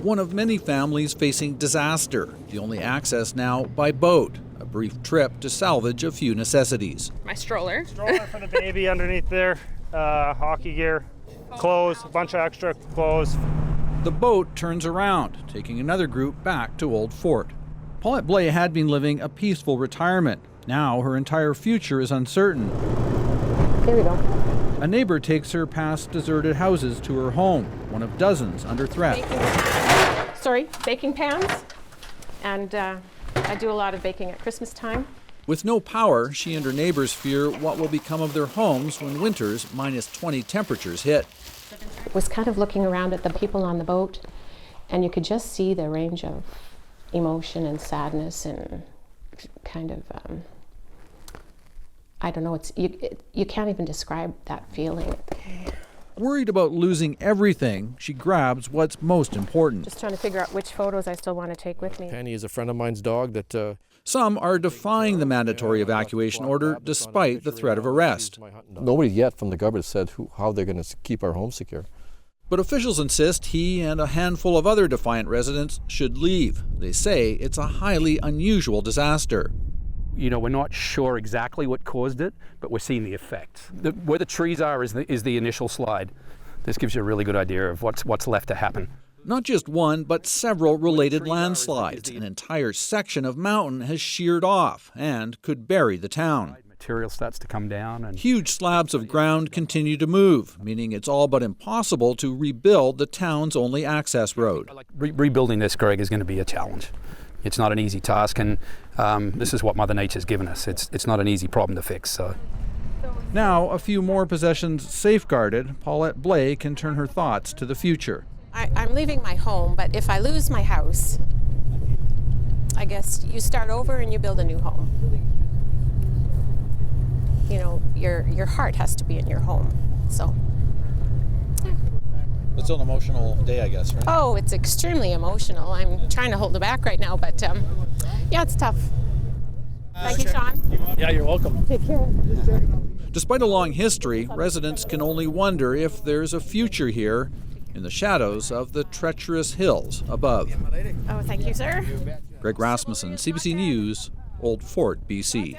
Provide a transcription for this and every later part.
One of many families facing disaster, the only access now by boat. A brief trip to salvage a few necessities. My stroller. Stroller for the baby underneath there, hockey gear, clothes, a bunch of extra clothes. The boat turns around, taking another group back to Old Fort. Paulette Blais had been living a peaceful retirement. Now her entire future is uncertain. Here we go. A neighbor takes her past deserted houses to her home, one of dozens under threat. Baking pans. And I do a lot of baking at Christmas time. With no power, she and her neighbors fear what will become of their homes when winter's -20 temperatures hit. I was kind of looking around at the people on the boat, and you could just see the range of emotion and sadness and kind of, I don't know, you can't even describe that feeling. Worried about losing everything, she grabs what's most important. Just trying to figure out which photos I still want to take with me. Penny is a friend of mine's dog that... Some are defying the mandatory evacuation order despite the threat of arrest. Nobody yet from the government said how they're going to keep our home secure. But officials insist he and a handful of other defiant residents should leave. They say it's a highly unusual disaster. You know, we're not sure exactly what caused it, but we're seeing the effects. Where the trees are is the initial slide. This gives you a really good idea of what's left to happen. Not just one, but several related landslides. An entire section of mountain has sheared off and could bury the town. Material starts to come down. And huge slabs of ground continue to move, meaning it's all but impossible to rebuild the town's only access road. Rebuilding this, Greg, is going to be a challenge. It's not an easy task, and this is what Mother Nature's given us. It's not an easy problem to fix. So. Now, a few more possessions safeguarded, Paulette Blais can turn her thoughts to the future. I'm leaving my home, but if I lose my house, I guess you start over and you build a new home. You know, your heart has to be in your home, so. It's still an emotional day, I guess, right? Oh, it's extremely emotional. I'm trying to hold it back right now, but yeah, it's tough. Thank you, Sean. Yeah, you're welcome. Take care. Despite a long history, residents can only wonder if there's a future here in the shadows of the treacherous hills above. Oh, thank you, sir. Greg Rasmussen, CBC News, Old Fort, BC.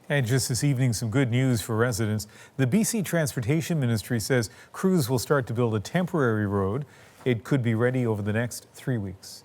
And just this evening, some good news for residents. The BC Transportation Ministry says crews will start to build a temporary road. It could be ready over the next 3 weeks.